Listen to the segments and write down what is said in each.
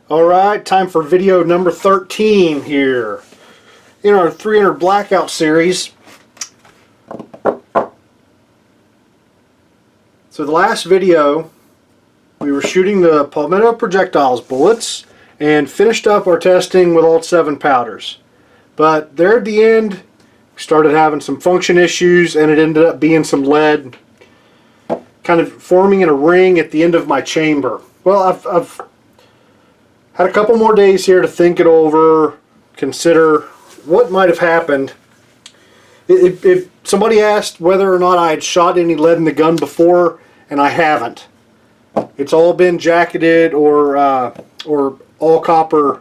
Alright, time for video number 13 here in our 300 Blackout series. So the last video we were shooting the Palmetto projectiles bullets and finished up our testing with all 7 powders. But there at the end we started having some function issues and it ended up being some lead kind of forming in a ring at the end of my chamber. Well, I've had a couple more days here to think it over, consider what might have happened. If somebody asked whether or not I had shot any lead in the gun before, and I haven't. It's all been jacketed or all copper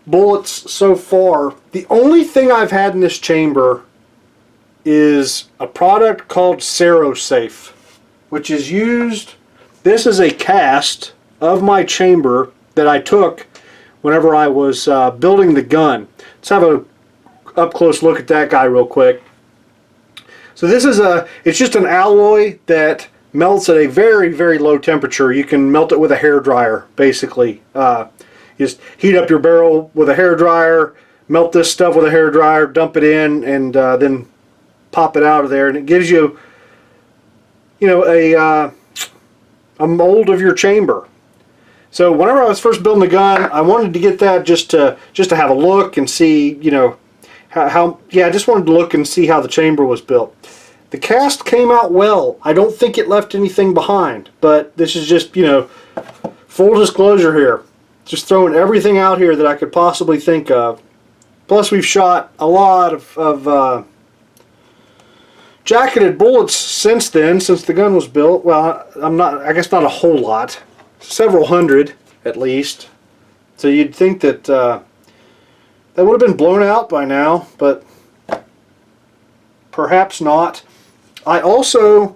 bullets so far. The only thing I've had in this chamber is a product called Safe, which is used. This is a cast of my chamber that I took whenever I was building the gun. Let's have a up close look at that guy real quick. So this is it's just an alloy that melts at a very, very low temperature. You can melt it with a hairdryer, basically. Just heat up your barrel with a hairdryer, melt this stuff with a hairdryer, dump it in, and then pop it out of there, and it gives you, a mold of your chamber. So whenever I was first building the gun, I wanted to get that just to have a look and see, I just wanted to look and see how the chamber was built. The cast came out well. I don't think it left anything behind, but this is just, full disclosure here. Just throwing everything out here that I could possibly think of. Plus we've shot a lot of jacketed bullets since then, since the gun was built. Well, I guess not a whole lot. Several hundred at least. So you'd think that that would have been blown out by now, but perhaps not. So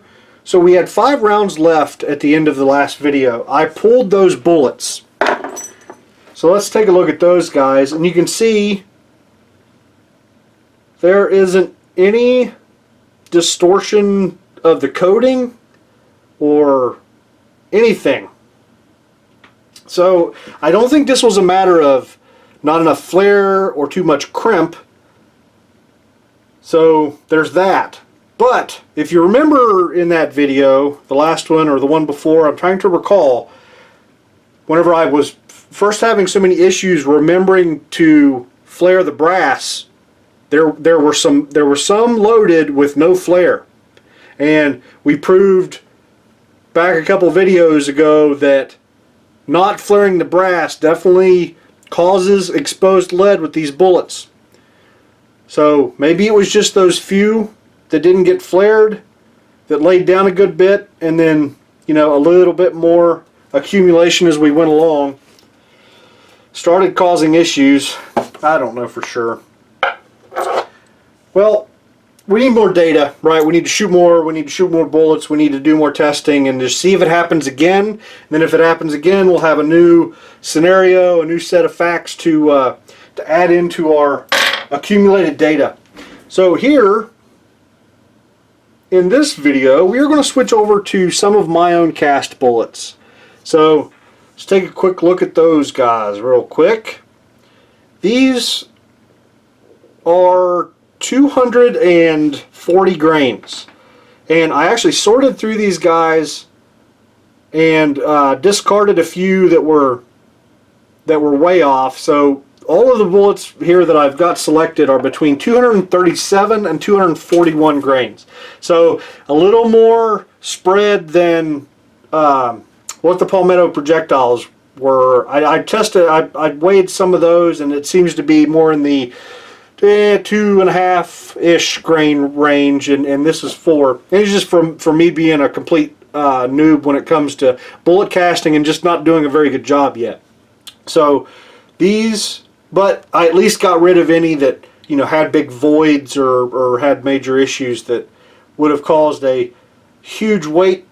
we had 5 rounds left at the end of the last video. I pulled those bullets. So let's take a look at those guys, and you can see there isn't any distortion of the coating or anything. So I don't think this was a matter of not enough flare or too much crimp. So there's that. But if you remember in that video, the last one or the one before, I'm trying to recall, whenever I was first having so many issues remembering to flare the brass, there were some loaded with no flare. And we proved back a couple videos ago that not flaring the brass definitely causes exposed lead with these bullets. So maybe it was just those few that didn't get flared that laid down a good bit, and then a little bit more accumulation as we went along started causing issues. I don't know for sure. Well, we need more data, right? We need to shoot more. We need to shoot more bullets. We need to do more testing and just see if it happens again. And then if it happens again, we'll have a new scenario, a new set of facts to add into our accumulated data. So here, in this video, we are going to switch over to some of my own cast bullets. So let's take a quick look at those guys real quick. These are 240 grains, and I actually sorted through these guys and discarded a few that were way off. So all of the bullets here that I've got selected are between 237 and 241 grains. So a little more spread than what the Palmetto projectiles were. I tested, I weighed some of those, and it seems to be more in the 2.5-ish grain range, and this is 4. And it's just for me being a complete noob when it comes to bullet casting and just not doing a very good job yet. So these, but I at least got rid of any that had big voids or had major issues that would have caused a huge weight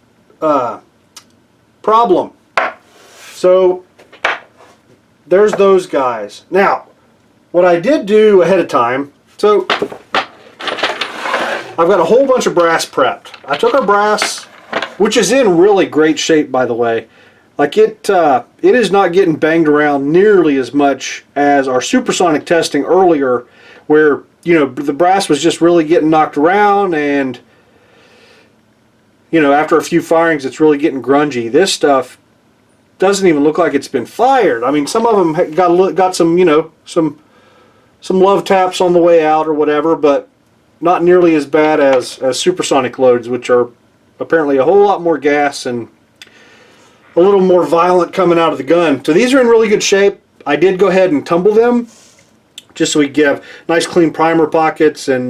problem. So there's those guys. Now, what I did do ahead of time, so I've got a whole bunch of brass prepped. I took our brass, which is in really great shape, by the way. Like it is not getting banged around nearly as much as our supersonic testing earlier, where the brass was just really getting knocked around, and after a few firings it's really getting grungy. This stuff doesn't even look like it's been fired. I mean, some of them got some some love taps on the way out or whatever, but not nearly as bad as supersonic loads, which are apparently a whole lot more gas and a little more violent coming out of the gun. So these are in really good shape. I did go ahead and tumble them just so we get nice clean primer pockets and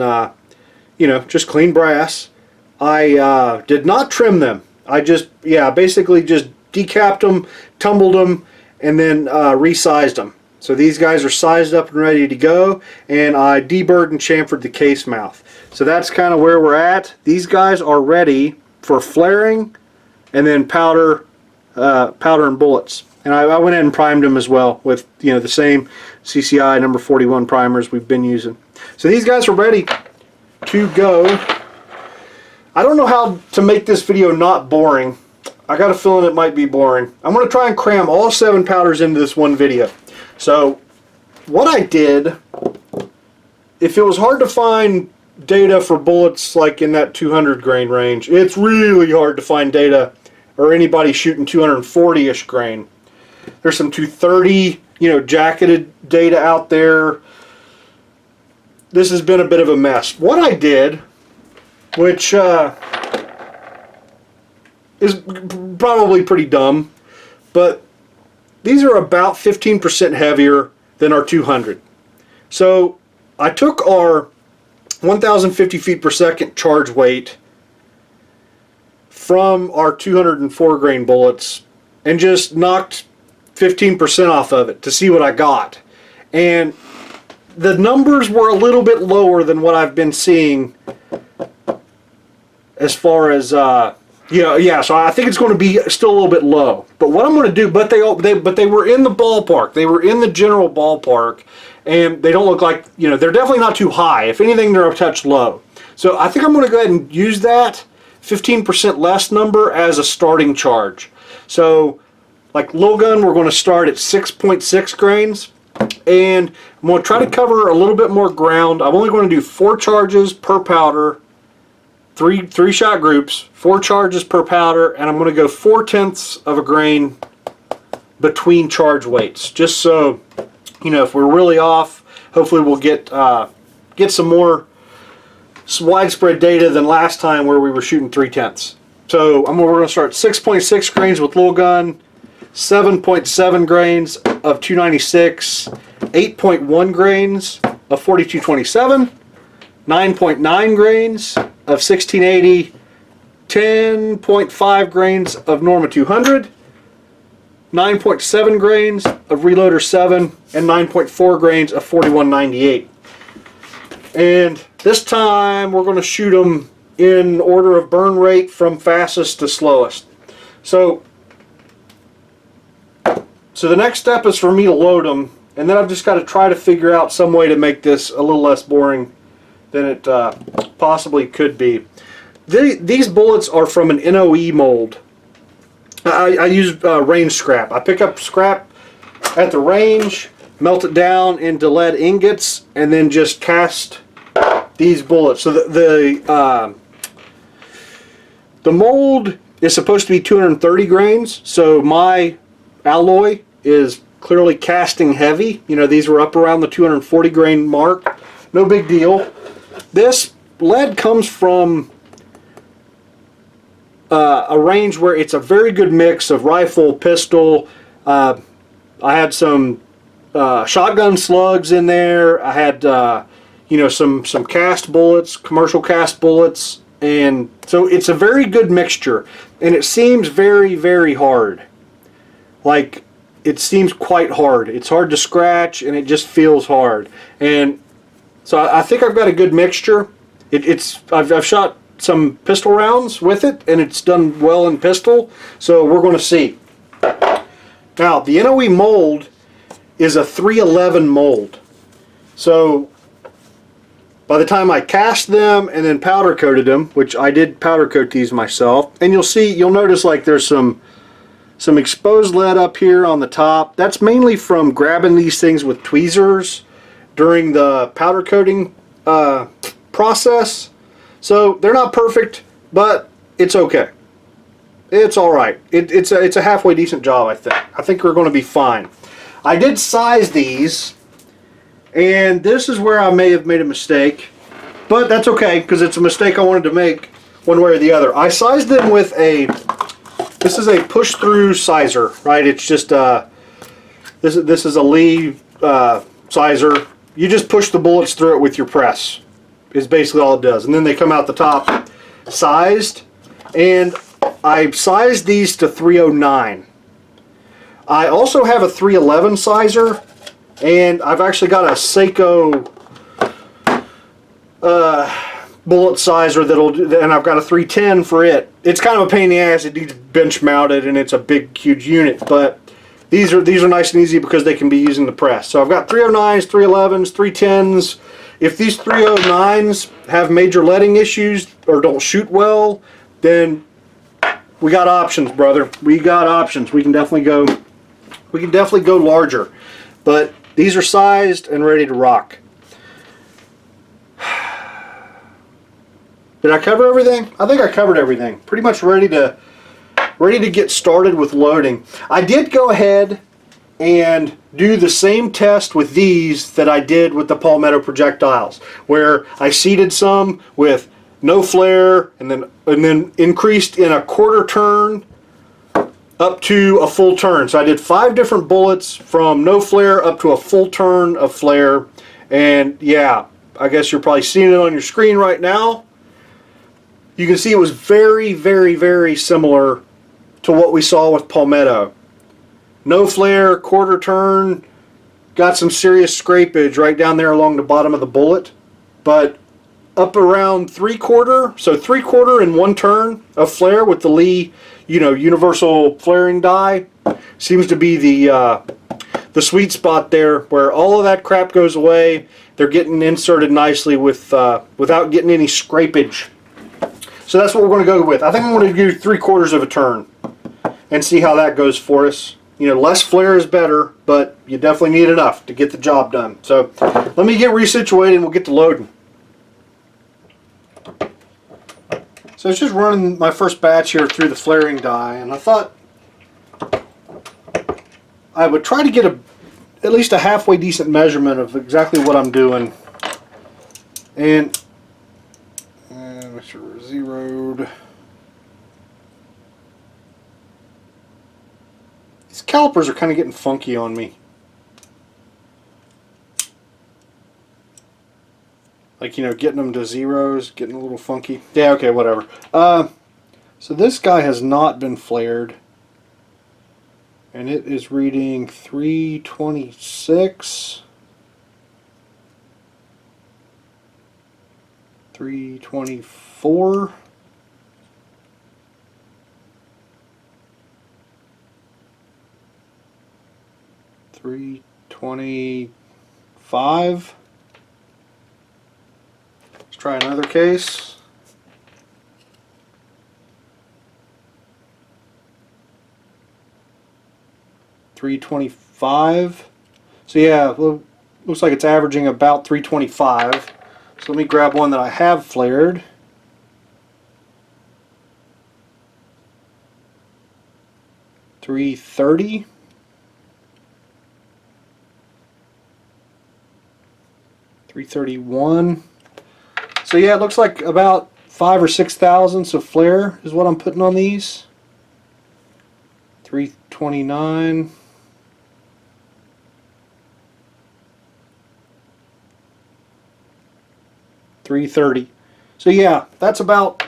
just clean brass. I did not trim them. I just basically just decapped them, tumbled them, and then resized them. So these guys are sized up and ready to go, and I deburred and chamfered the case mouth. So that's kind of where we're at. These guys are ready for flaring and then powder and bullets. And I went in and primed them as well with the same CCI number 41 primers we've been using. So these guys are ready to go. I don't know how to make this video not boring. I got a feeling it might be boring. I'm going to try and cram all 7 powders into this one video. So what I did, if it was hard to find data for bullets like in that 200 grain range, it's really hard to find data or anybody shooting 240-ish grain. There's some 230, jacketed data out there. This has been a bit of a mess. What I did, which is probably pretty dumb, but these are about 15% heavier than our 200. So I took our 1,050 feet per second charge weight from our 204 grain bullets and just knocked 15% off of it to see what I got. And the numbers were a little bit lower than what I've been seeing as far as so I think it's going to be still a little bit low. But what I'm going to do, but they were in the ballpark. They were in the general ballpark, and they don't look like, they're definitely not too high. If anything, they're a touch low. So I think I'm going to go ahead and use that 15% less number as a starting charge. So like low gun, we're going to start at 6.6 grains, and I'm going to try to cover a little bit more ground. I'm only going to do 4 charges per powder. Three shot groups, 4 charges per powder, and I'm going to go 4/10 of a grain between charge weights, just so if we're really off, hopefully we'll get some more widespread data than last time where we were shooting 3/10. So we're going to start 6.6 grains with little gun, 7.7 grains of 296, 8.1 grains of 4227, 9.9 grains of 1680, 10.5 grains of Norma 200, 9.7 grains of Reloader 7, and 9.4 grains of 4198. And this time we're going to shoot them in order of burn rate from fastest to slowest. So the next step is for me to load them, and then I've just got to try to figure out some way to make this a little less boring than it possibly could be. These bullets are from an NOE mold. I use range scrap. I pick up scrap at the range, melt it down into lead ingots, and then just cast these bullets. So the mold is supposed to be 230 grains, so my alloy is clearly casting heavy. These were up around the 240 grain mark. No big deal. This lead comes from a range where it's a very good mix of rifle, pistol. I had some shotgun slugs in there. I had some cast bullets, commercial cast bullets, and so it's a very good mixture. And it seems very, very hard. Like, it seems quite hard. It's hard to scratch, and it just feels hard. And so I think I've got a good mixture. I've shot some pistol rounds with it, and it's done well in pistol. So we're going to see. Now the NOE mold is a 311 mold. So by the time I cast them and then powder coated them, which I did powder coat these myself, and you'll notice like there's some Some exposed lead up here on the top. That's mainly from grabbing these things with tweezers during the powder coating process. So they're not perfect, but it's okay. It's alright. It's a halfway decent job, I think. I think we're going to be fine. I did size these, and this is where I may have made a mistake, but that's okay because it's a mistake I wanted to make one way or the other. I sized them with this is a push-through sizer, right? It's just this is a Lee sizer. You just push the bullets through it with your press. Is basically all it does, and then they come out the top sized. And I sized these to 309. I also have a 311 sizer, and I've actually got a Seiko bullet sizer that'll do, and I've got a 310 for it. It's kind of a pain in the ass. It needs bench mounted, and it's a big, huge unit. But these are nice and easy because they can be used in the press. So I've got 309s, 311s, 310s. If these 309s have major leading issues or don't shoot well, then we got options, brother. We got options. We can definitely go. We can definitely go larger. But these are sized and ready to rock. Did I cover everything? I think I covered everything. Pretty much ready to get started with loading. I did go ahead and do the same test with these that I did with the Palmetto projectiles, where I seeded some with no flare and then increased in a quarter turn up to a full turn. So I did 5 different bullets from no flare up to a full turn of flare. And yeah, I guess you're probably seeing it on your screen right now. You can see it was very, very, very similar to what we saw with Palmetto. No flare, quarter turn, got some serious scrapage right down there along the bottom of the bullet, but up around 3/4, so 3/4 and 1 turn of flare with the Lee, universal flaring die seems to be the sweet spot there, where all of that crap goes away. They're getting inserted nicely without getting any scrapage. So that's what we're going to go with. I think I'm going to do 3/4 of a turn and see how that goes for us. Less flare is better, but you definitely need enough to get the job done. So let me get resituated and we'll get to loading. So I was just running my first batch here through the flaring die, and I thought I would try to get at least a halfway decent measurement of exactly what I'm doing. And make sure we're zeroed. These calipers are kind of getting funky on me. Like, getting them to zeros, getting a little funky. Yeah, okay, whatever. So this guy has not been flared. And it is reading 326. 324. 325. Let's try another case. 325. So yeah, looks like it's averaging about 325. So let me grab one that I have flared. $330. $331. So yeah, it looks like about 5 or 6 thousandths of flare is what I'm putting on these. 329. $330. So yeah, that's about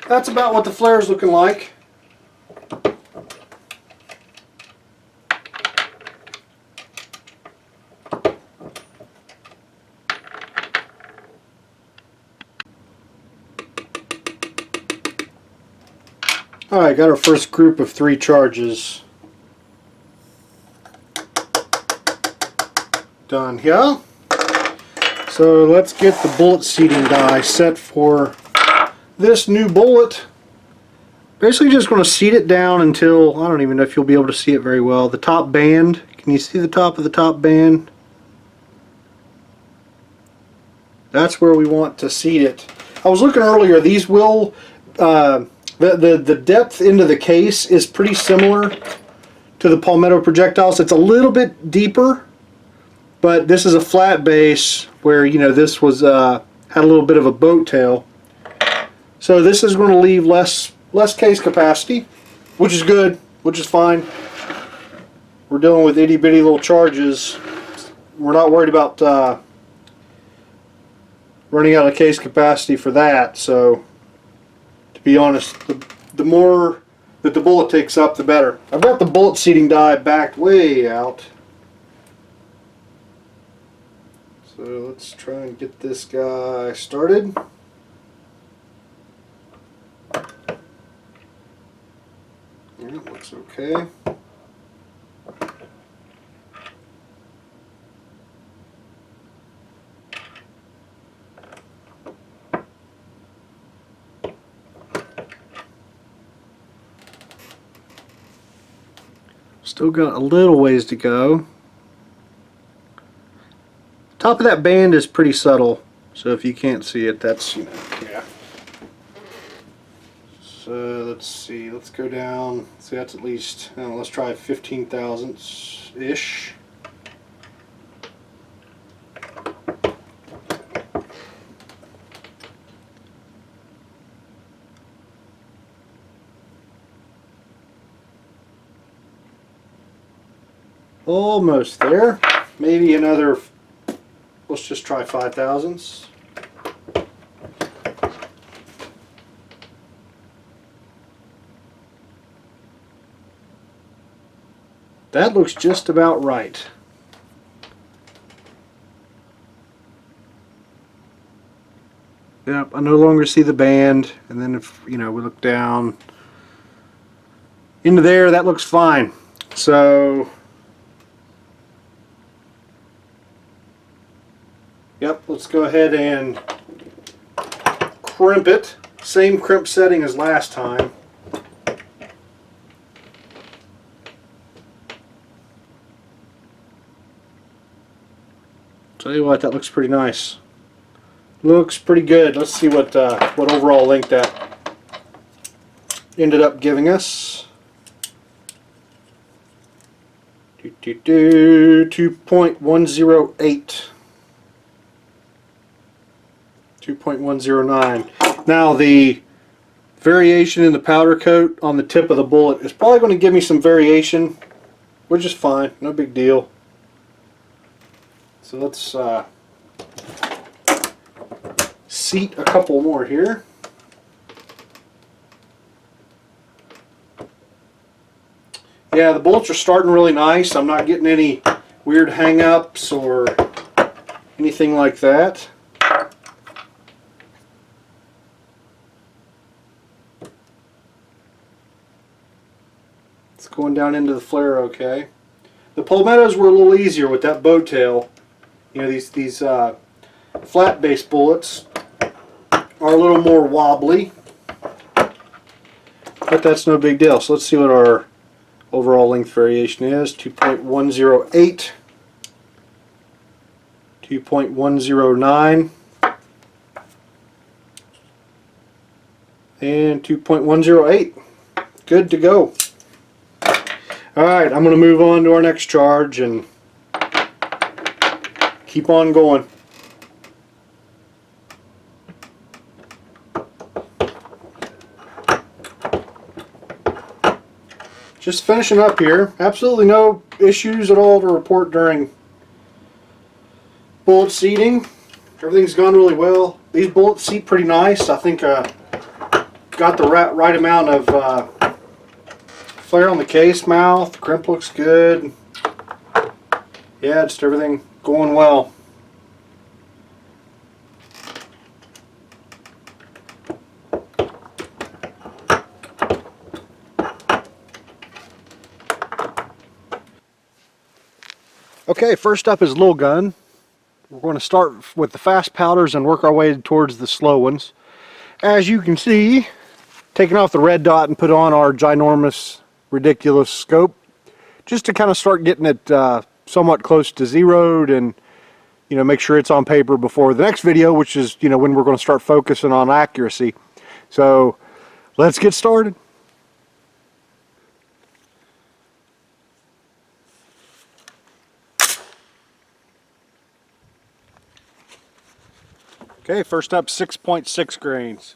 what the flare is looking like. Alright, got our first group of 3 charges done here. So let's get the bullet seating die set for this new bullet. Basically just going to seat it down until, I don't even know if you'll be able to see it very well, the top band. Can you see the top of the top band? That's where we want to seat it. I was looking earlier, these will, the depth into the case is pretty similar to the Palmetto projectiles. It's a little bit deeper, but this is a flat base where, you know, this was had a little bit of a boat tail. So this is going to leave less case capacity, which is good, which is fine. We're dealing with itty bitty little charges. We're not worried about running out of case capacity for that. So to be honest, the more that the bullet takes up, the better. I've got the bullet seating die backed way out. So let's try and get this guy started. It looks okay. Still got a little ways to go. Top of that band is pretty subtle, so if you can't see it, that's, you know, yeah. So let's see, let's go down. So that's at least, let's try 15 thousandths ish. Almost there. Maybe another, let's just try 5 thousandths. That looks just about right. Yep, I no longer see the band, and then if, you know, we look down into there, that looks fine. So yep, let's go ahead and crimp it. Same crimp setting as last time. Tell you what, that looks pretty nice. Looks pretty good. Let's see what overall length that ended up giving us. 2.108. 2.109. Now the variation in the powder coat on the tip of the bullet is probably going to give me some variation, which is fine, no big deal. So let's seat a couple more here. Yeah, the bullets are starting really nice. I'm not getting any weird hang-ups or anything like that. It's going down into the flare okay. The palmettos were a little easier with that bow tail. You know, these flat base bullets are a little more wobbly, but that's no big deal. So let's see what our overall length variation is. 2.108, 2.109, and 2.108. Good to go. Alright, I'm going to move on to our next charge and keep on going. Just finishing up here. Absolutely no issues at all to report during bullet seating. Everything's gone really well. These bullets seat pretty nice. I think got the right amount of flare on the case mouth. The crimp looks good. Yeah, just everything going well. Okay, first up is Lil Gun. We're going to start with the fast powders and work our way towards the slow ones. As you can see, taking off the red dot and put on our ginormous, ridiculous scope, just to kind of start getting it somewhat close to zeroed and, you know, make sure it's on paper before the next video, which is, you know, when we're going to start focusing on accuracy. So let's get started. Okay, first up, 6.6 grains.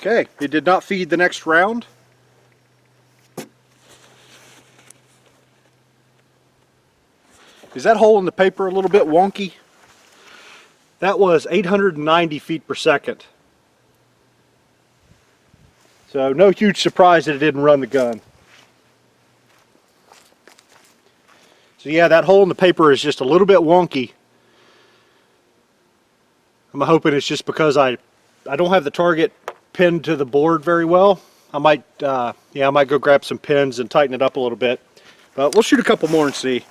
Okay, it did not feed the next round. Is that hole in the paper a little bit wonky? That was 890 feet per second. So no huge surprise that it didn't run the gun. So yeah, that hole in the paper is just a little bit wonky. I'm hoping it's just because I don't have the target pinned to the board very well. I might go grab some pins and tighten it up a little bit. But we'll shoot a couple more and see.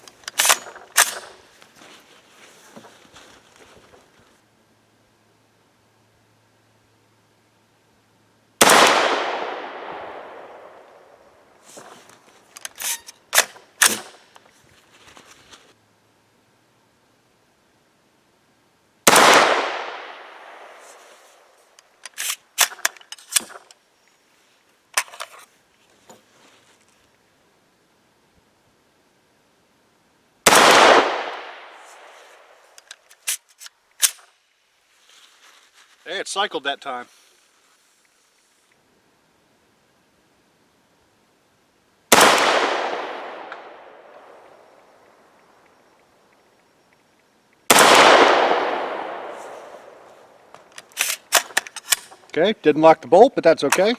Hey, it cycled that time. Okay, didn't lock the bolt, but that's okay.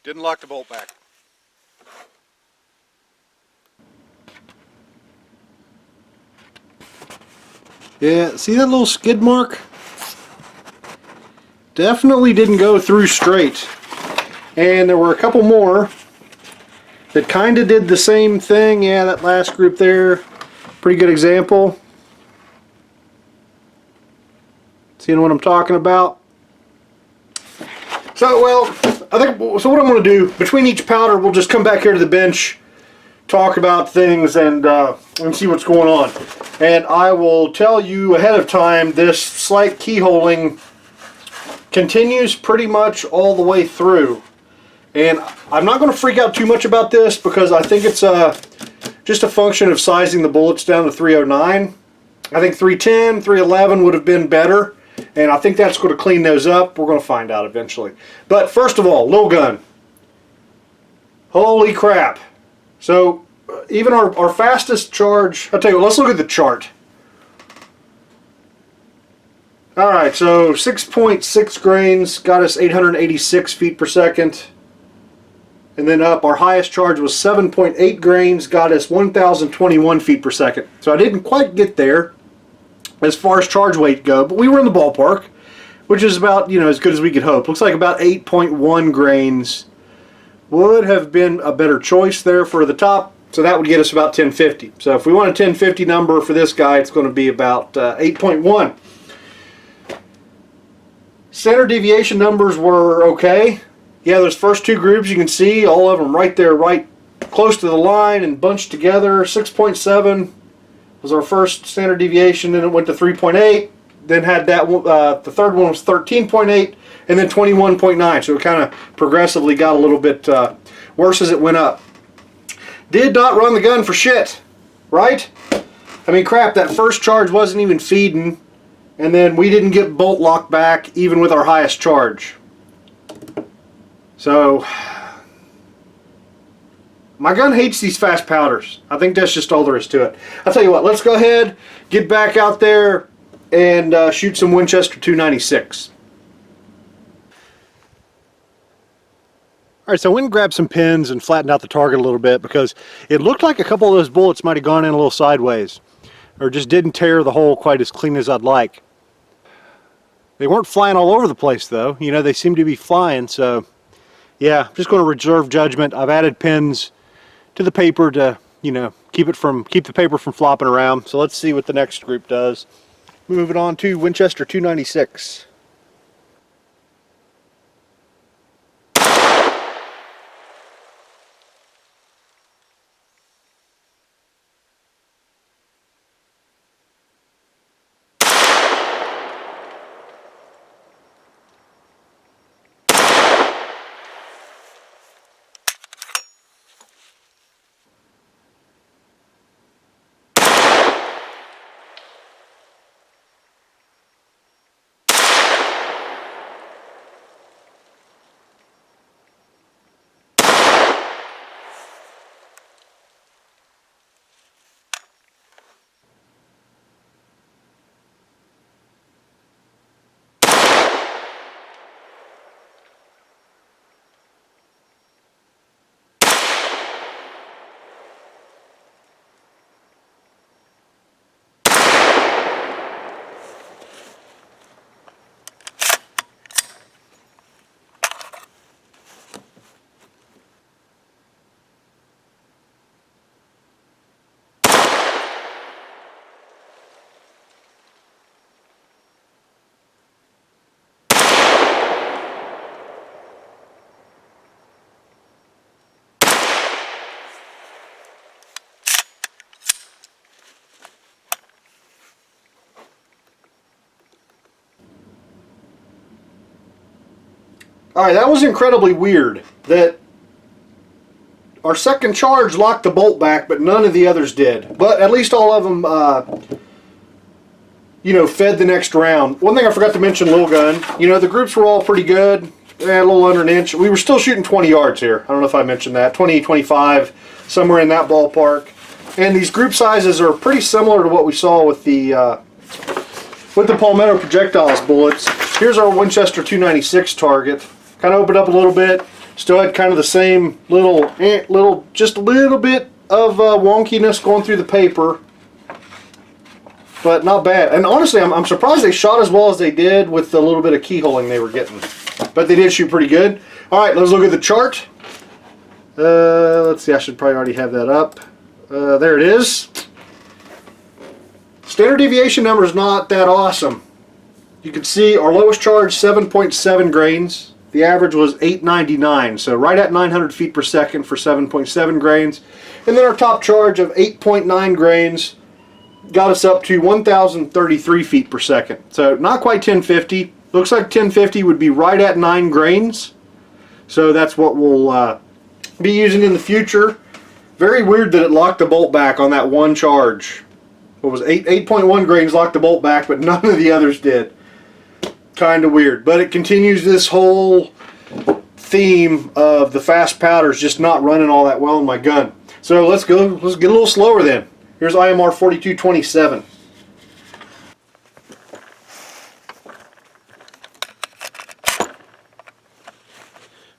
Didn't lock the bolt back. Yeah, see that little skid mark? Definitely didn't go through straight. And there were a couple more that kind of did the same thing. Yeah, that last group there, pretty good example. Seeing what I'm talking about? So, well, I think, so what I'm going to do, between each powder, we'll just come back here to the bench, talk about things, and see what's going on. And I will tell you ahead of time, this slight keyholing continues pretty much all the way through. And I'm not going to freak out too much about this because I think it's just a function of sizing the bullets down to 309. I think 310, 311 would have been better. And I think that's going to clean those up. We're going to find out eventually. But first of all, little gun. Holy crap. So even our fastest charge, I'll tell you what, let's look at the chart. Alright, so 6.6 grains got us 886 feet per second. And then up, our highest charge was 7.8 grains, got us 1,021 feet per second. So I didn't quite get there as far as charge weight go, but we were in the ballpark, which is about, you know, as good as we could hope. Looks like about 8.1 grains would have been a better choice there for the top, so that would get us about 1050. So if we want a 1050 number for this guy, it's going to be about 8.1. Center deviation numbers were okay. Yeah, those first two groups, you can see all of them right there, right close to the line and bunched together. 6.7 was our first standard deviation, and it went to 3.8. Then had that the third one was 13.8, and then 21.9. So it kind of progressively got a little bit worse as it went up. Did not run the gun for shit, right? I mean, crap, that first charge wasn't even feeding, and then we didn't get bolt lock back even with our highest charge. So my gun hates these fast powders. I think that's just all there is to it. I'll tell you what, let's go ahead, get back out there, and shoot some Winchester 296. Alright, so I went and grabbed some pins and flattened out the target a little bit because it looked like a couple of those bullets might have gone in a little sideways, or just didn't tear the hole quite as clean as I'd like. They weren't flying all over the place though, you know, they seemed to be flying, so yeah, I'm just going to reserve judgment. I've added pins to the paper to, you know, keep the paper from flopping around. So let's see what the next group does. Moving on to Winchester 296. Alright, that was incredibly weird. That our second charge locked the bolt back, but none of the others did. But at least all of them, you know, fed the next round. One thing I forgot to mention, little gun. You know, the groups were all pretty good. A little under an inch. We were still shooting 20 yards here. I don't know if I mentioned that. 20, 25, somewhere in that ballpark. And these group sizes are pretty similar to what we saw with the Palmetto projectiles bullets. Here's our Winchester 296 target. Kind of opened up a little bit. Still had kind of the same just a little bit of wonkiness going through the paper, but not bad. And honestly, I'm surprised they shot as well as they did with the little bit of keyholing they were getting. But they did shoot pretty good. All right, let's look at the chart. Let's see. I should probably already have that up. There it is. Standard deviation number is not that awesome. You can see our lowest charge 7.7 grains. The average was 899, so right at 900 feet per second for 7.7 grains. And then our top charge of 8.9 grains got us up to 1,033 feet per second. So not quite 1050. Looks like 1050 would be right at 9 grains. So that's what we'll be using in the future. Very weird that it locked the bolt back on that one charge. What was 8.1 grains locked the bolt back, but none of the others did. Kind of weird, but it continues this whole theme of the fast powders just not running all that well in my gun. So let's get a little slower then. Here's IMR 4227.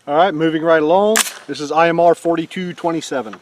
All right, moving right along. This is IMR 4227.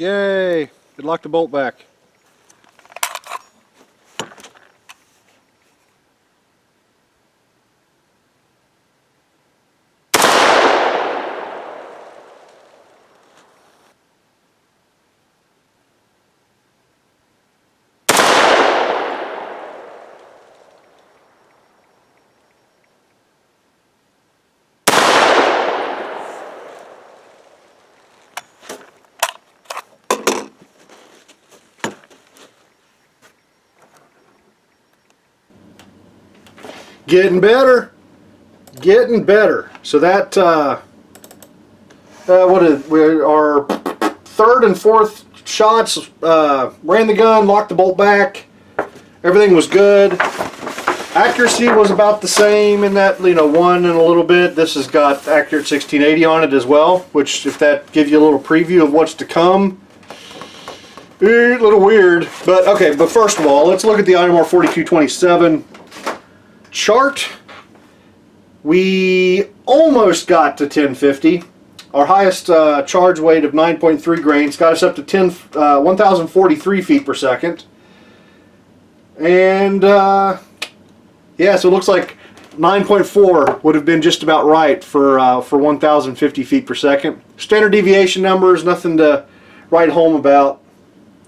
Yay! It locked the bolt back. Getting better. Getting better. So that our third and fourth shots, ran the gun, locked the bolt back. Everything was good. Accuracy was about the same in that, one and a little bit. This has got accurate 1680 on it as well, which, if that gives you a little preview of what's to come, a little weird. But okay, but first of all, let's look at the IMR 4227 chart. We almost got to 1050. Our highest charge weight of 9.3 grains got us up to 1043 feet per second. And yeah, so it looks like 9.4 would have been just about right for 1050 feet per second. Standard deviation numbers, nothing to write home about.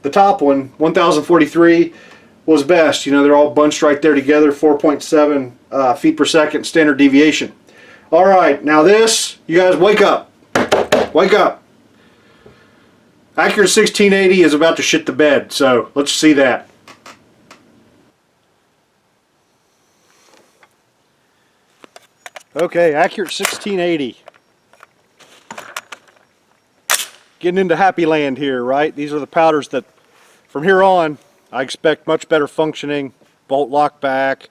The top one, 1043, was best. They're all bunched right there together, 4.7 feet per second standard deviation. All right, now this, you guys wake up. Wake up. Accurate 1680 is about to shit the bed, so let's see that. Okay, accurate 1680. Getting into happy land here, right? These are the powders that, from here on, I expect much better functioning, bolt lock back,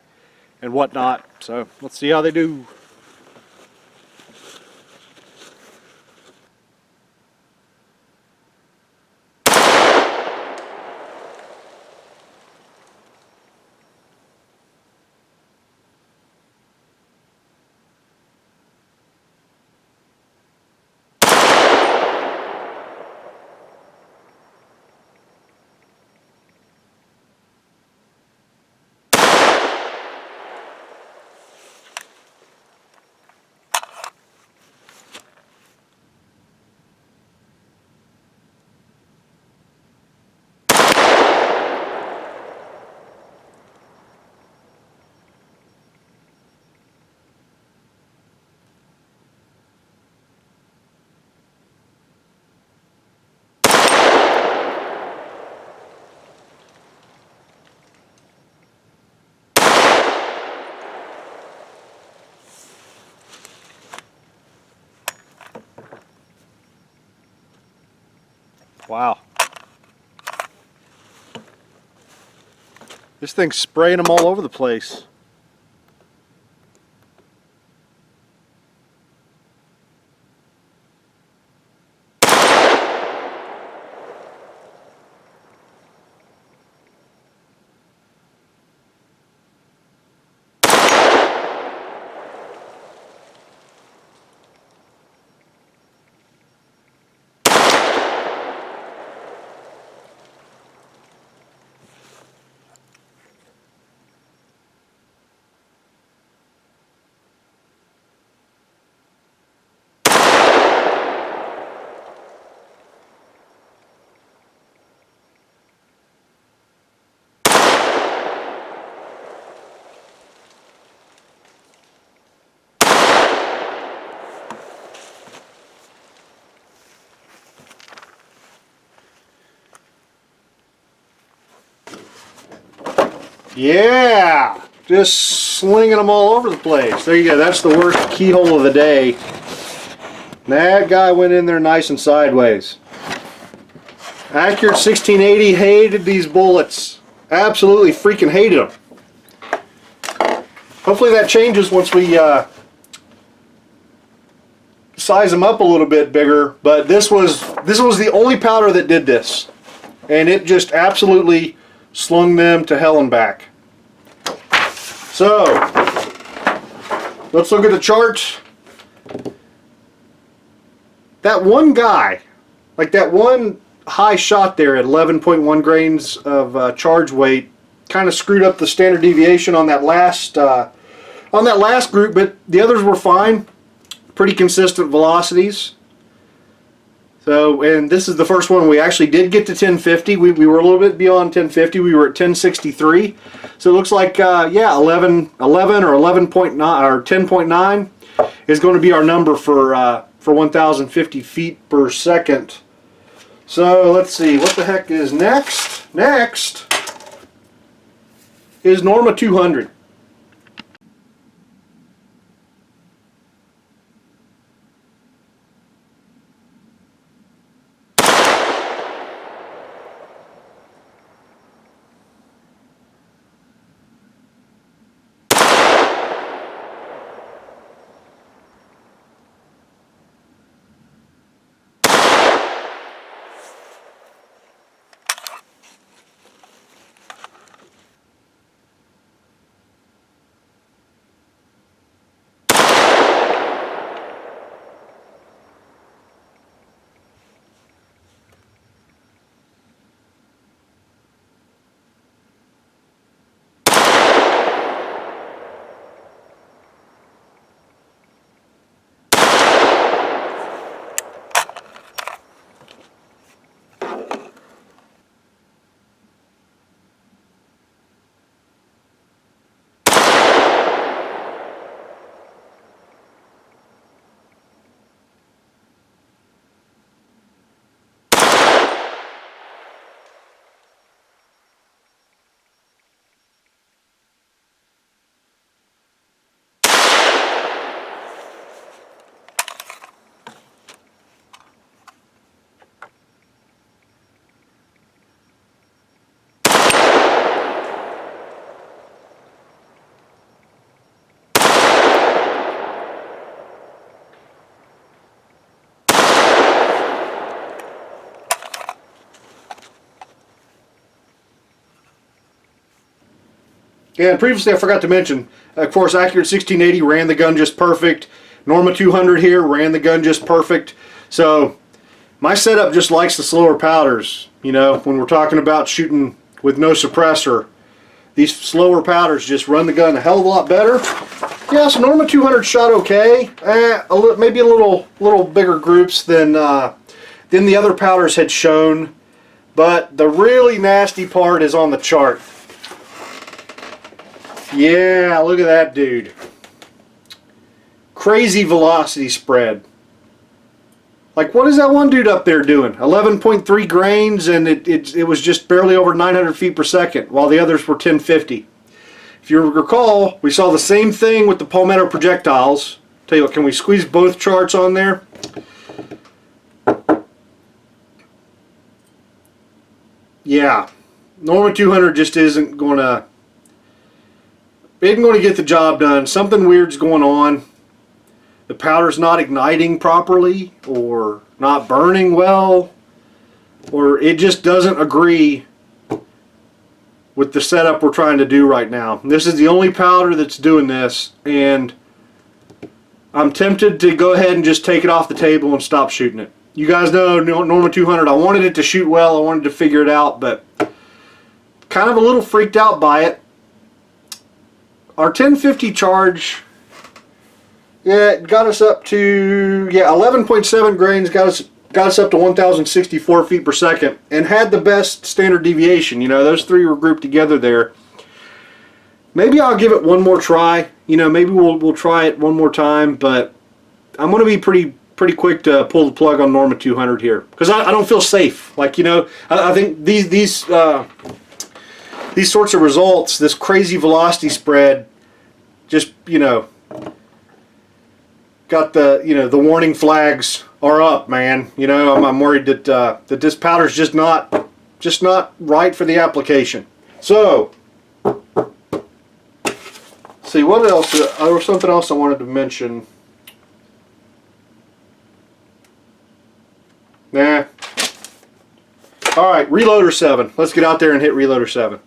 and whatnot. So let's see how they do. Wow. This thing's spraying them all over the place. Yeah, just slinging them all over the place. There you go. That's the worst keyhole of the day. That guy went in there nice and sideways. Accurate 1680 hated these bullets. Absolutely freaking hated them. Hopefully that changes once we size them up a little bit bigger. But this was the only powder that did this, and it just absolutely slung them to hell and back. So let's look at the chart. That one guy, like that one high shot there at 11.1 grains of charge weight. Kind of screwed up the standard deviation on that last group, but the others were fine. Pretty consistent velocities. So, and this is the first one we actually did get to 1050. We were a little bit beyond 1050. We were at 1063. So it looks like, yeah, 11 or 11.9 or 10.9 is going to be our number for 1,050 feet per second. So let's see, what the heck is next? Next is Norma 200. And previously I forgot to mention, of course, Accurate 1680 ran the gun just perfect. Norma 200 here ran the gun just perfect. So my setup just likes the slower powders. You know, when we're talking about shooting with no suppressor, these slower powders just run the gun a hell of a lot better. Yeah, so Norma 200 shot okay. Maybe a little bigger groups than the other powders had shown. But the really nasty part is on the chart. Yeah, look at that dude. Crazy velocity spread. Like, what is that one dude up there doing? 11.3 grains, and it was just barely over 900 feet per second, while the others were 1050. If you recall, we saw the same thing with the palmetto projectiles. Tell you what, can we squeeze both charts on there? Yeah, Norma 200 just isn't going to get the job done. Something weird's going on. The powder's not igniting properly, or not burning well, or it just doesn't agree with the setup we're trying to do right now. This is the only powder that's doing this, and I'm tempted to go ahead and just take it off the table and stop shooting it. You guys know Norma 200, I wanted it to shoot well, I wanted to figure it out, but kind of a little freaked out by it. Our 1050 charge, yeah, it got us up to 11.7 grains, got us up to 1,064 feet per second, and had the best standard deviation. You know, those three were grouped together there. Maybe I'll give it one more try. You know, maybe we'll try it one more time, but I'm going to be pretty quick to pull the plug on Norma 200 here, because I don't feel safe. Like, you know, I think these sorts of results, this crazy velocity spread, just, you know, got the warning flags are up, man. You know, I'm worried that that this powder's just not right for the application. So, see what else? There was something else I wanted to mention. Nah. All right, Reloader 7. Let's get out there and hit Reloader 7.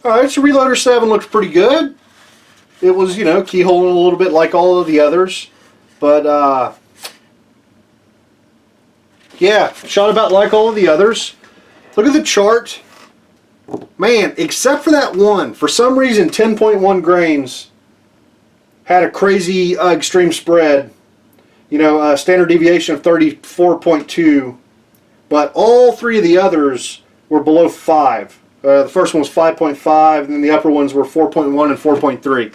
Alright, so Reloader 7 looks pretty good. It was, you know, keyholing a little bit like all of the others. But, yeah, shot about like all of the others. Look at the chart. Man, except for that one, for some reason 10.1 grains had a crazy extreme spread. You know, standard deviation of 34.2. But all three of the others were below 5. The first one was 5.5, and then the upper ones were 4.1 and 4.3.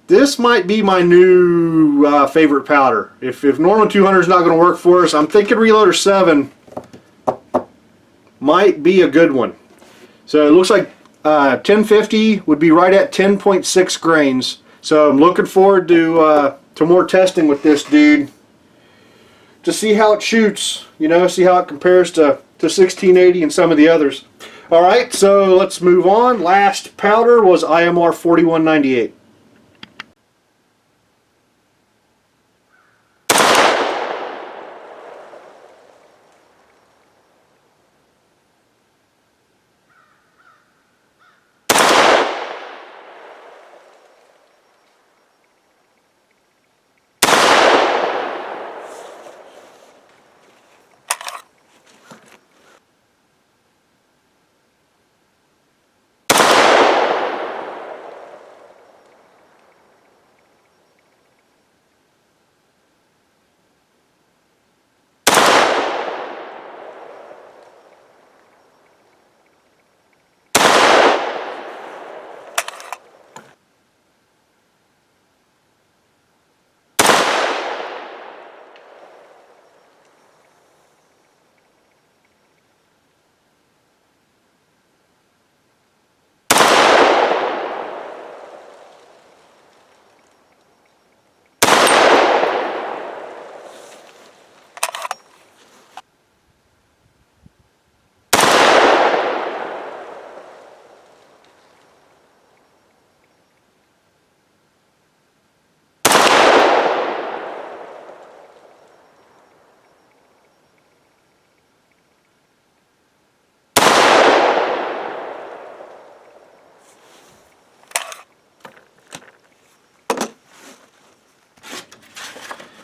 This might be my new favorite powder. If Norma 200 is not going to work for us, I'm thinking Reloader 7 might be a good one. So it looks like 1050 would be right at 10.6 grains. So I'm looking forward to more testing with this dude, to see how it shoots, you know, see how it compares to 1680 and some of the others. Alright, so let's move on. Last powder was IMR 4198.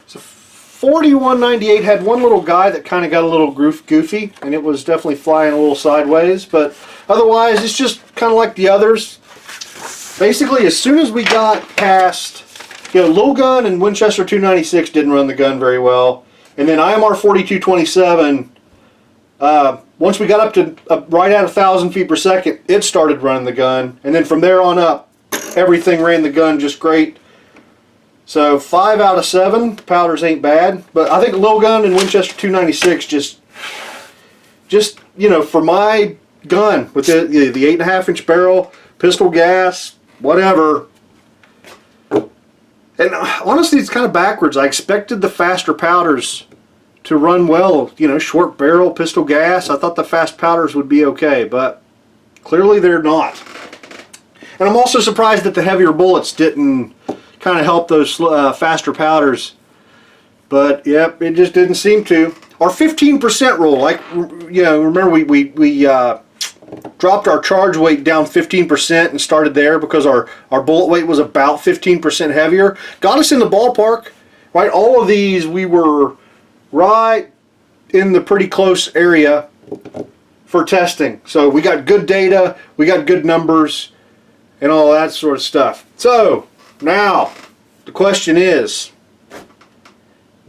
So 4198 had one little guy that kind of got a little goofy, and it was definitely flying a little sideways, but otherwise it's just kind of like the others. Basically, as soon as we got past, you know, Little Gun and Winchester 296 didn't run the gun very well, and then IMR 4227, once we got up to right at 1,000 feet per second, it started running the gun, and then from there on up, everything ran the gun just great. So 5 out of 7 powders ain't bad, but I think Little Gun and Winchester 296 just you know, for my gun with the 8.5 inch barrel, pistol gas, whatever. And honestly, it's kind of backwards. I expected the faster powders to run well, you know, short barrel, pistol gas. I thought the fast powders would be okay, but clearly they're not. And I'm also surprised that the heavier bullets didn't kind of help those faster powders. But yep, it just didn't seem to. Our 15% rule, like, you know, remember we dropped our charge weight down 15% and started there because our bullet weight was about 15% heavier. Got us in the ballpark, right? All of these we were right in the pretty close area for testing. So we got good data, we got good numbers, and all that sort of stuff. So now the question is,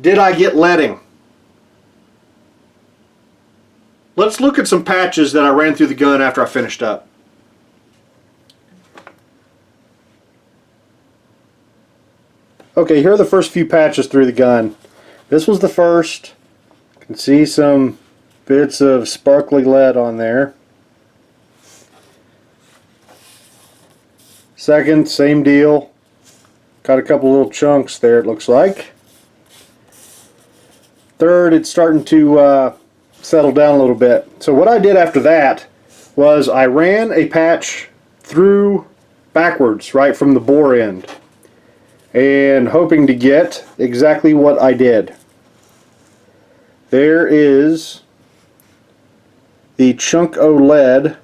did I get leading? Let's look at some patches that I ran through the gun after I finished up. Okay, here are the first few patches through the gun. This was the first. You can see some bits of sparkly lead on there. Second, same deal. Got a couple little chunks there, it looks like. Third, it's starting to settle down a little bit. So what I did after that was I ran a patch through backwards, right from the bore end, and hoping to get exactly what I did. There is the chunk o' lead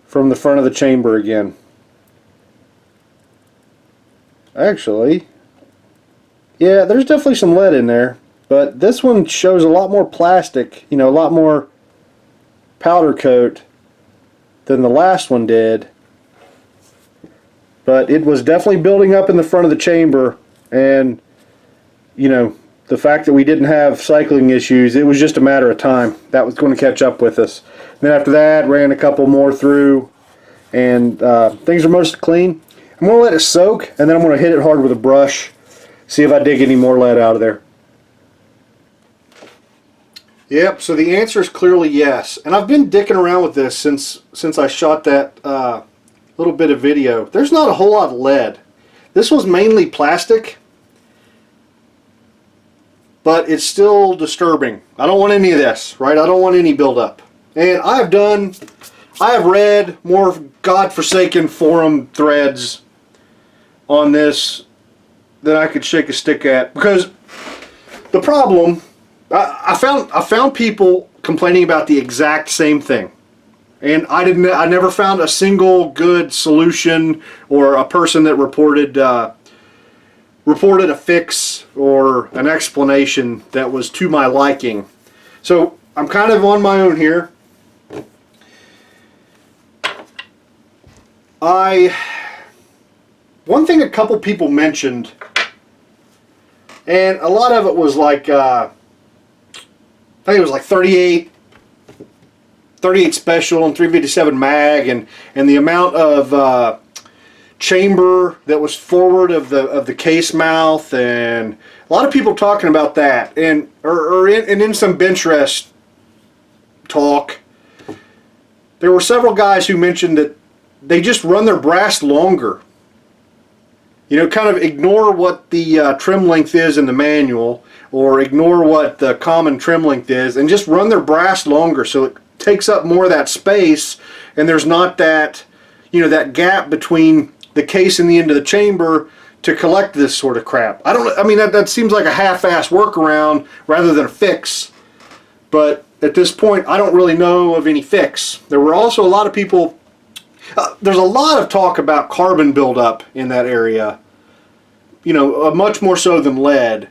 from the front of the chamber again. Actually, yeah, there's definitely some lead in there, but this one shows a lot more plastic, you know, a lot more powder coat than the last one did. But it was definitely building up in the front of the chamber, and you know, the fact that we didn't have cycling issues, it was just a matter of time. That was going to catch up with us. Then after that, ran a couple more through, and things are mostly clean. I'm going to let it soak, and then I'm going to hit it hard with a brush, see if I dig any more lead out of there. Yep, so the answer is clearly yes. And I've been dicking around with this since I shot that little bit of video. There's not a whole lot of lead. This was mainly plastic, but it's still disturbing. I don't want any of this, right? I don't want any buildup. And I have read more godforsaken forum threads on this than I could shake a stick at, because the problem, I found people complaining about the exact same thing, and I never found a single good solution or a person that reported a fix or an explanation that was to my liking. So I'm kind of on my own here. One thing a couple people mentioned, and a lot of it was like, I think it was like 38 special and 357 mag, and the amount of chamber that was forward of the case mouth, and a lot of people talking about that, and in some bench rest talk, there were several guys who mentioned that they just run their brass longer. You know, kind of ignore what the trim length is in the manual, or ignore what the common trim length is, and just run their brass longer so it takes up more of that space, and there's not that, you know, that gap between the case and the end of the chamber to collect this sort of crap. I mean, that seems like a half-ass workaround rather than a fix, but at this point I don't really know of any fix. There were also a lot of people, there's a lot of talk about carbon buildup in that area, you know, much more so than lead.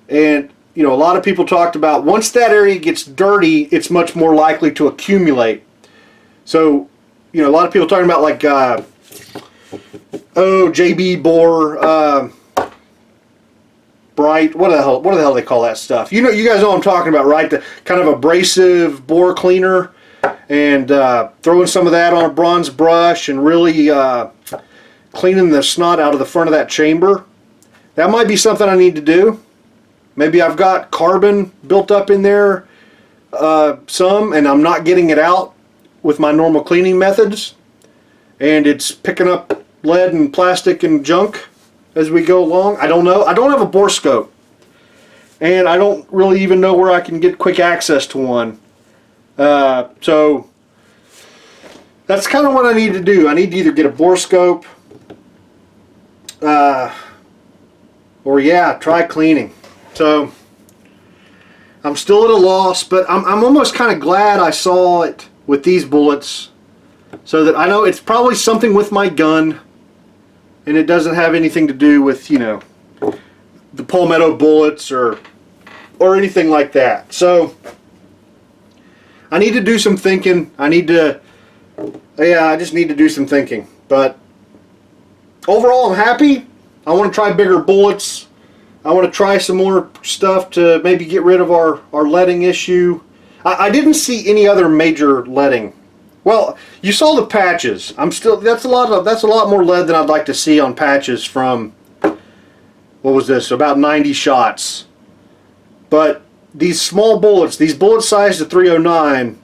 And you know, a lot of people talked about once that area gets dirty, it's much more likely to accumulate. So, you know, a lot of people talking about like, JB bore, bright, what the hell do they call that stuff? You know, you guys know what I'm talking about, right? The kind of abrasive bore cleaner, and throwing some of that on a bronze brush and really cleaning the snot out of the front of that chamber. That might be something I need to do. Maybe I've got carbon built up in there some, and I'm not getting it out with my normal cleaning methods, and it's picking up lead and plastic and junk as we go along. I don't know. I don't have a bore scope, and I don't really even know where I can get quick access to one. So that's kind of what I need to do. I need to either get a bore scope, or yeah, try cleaning. So I'm still at a loss, but I'm almost kind of glad I saw it with these bullets, so that I know it's probably something with my gun, and it doesn't have anything to do with, you know, the Palmetto bullets or anything like that. So I need to do some thinking. I just need to do some thinking. But overall, I'm happy. I want to try bigger bullets. I want to try some more stuff to maybe get rid of our leading issue. I didn't see any other major leading. Well, you saw the patches. That's a lot more lead than I'd like to see on patches from, what was this, about 90 shots. But these small bullets, these bullets sized to 309,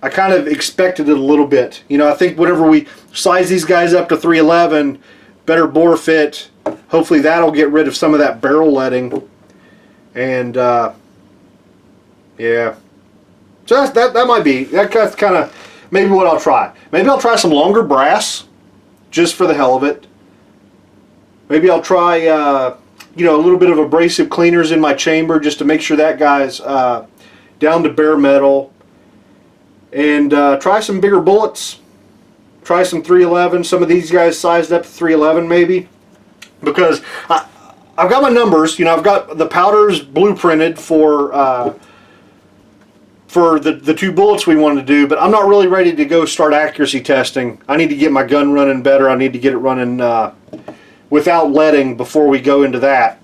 I kind of expected it a little bit. You know, I think whenever we size these guys up to 311, better bore fit, hopefully that'll get rid of some of that barrel leading. And yeah, so that might be, that's kind of maybe what I'll try. Maybe I'll try some longer brass just for the hell of it. Maybe I'll try you know, a little bit of abrasive cleaners in my chamber just to make sure that guy's down to bare metal. and try some bigger bullets. Try some 311. Some of these guys sized up to 311 maybe, because I've got my numbers. You know, I've got the powders blueprinted for the 2 bullets we wanted to do, but I'm not really ready to go start accuracy testing. I need to get my gun running better. I need to get it running without leading before we go into that.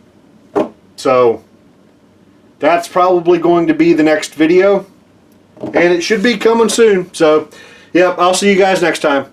So that's probably going to be the next video, and it should be coming soon. So, yep, I'll see you guys next time.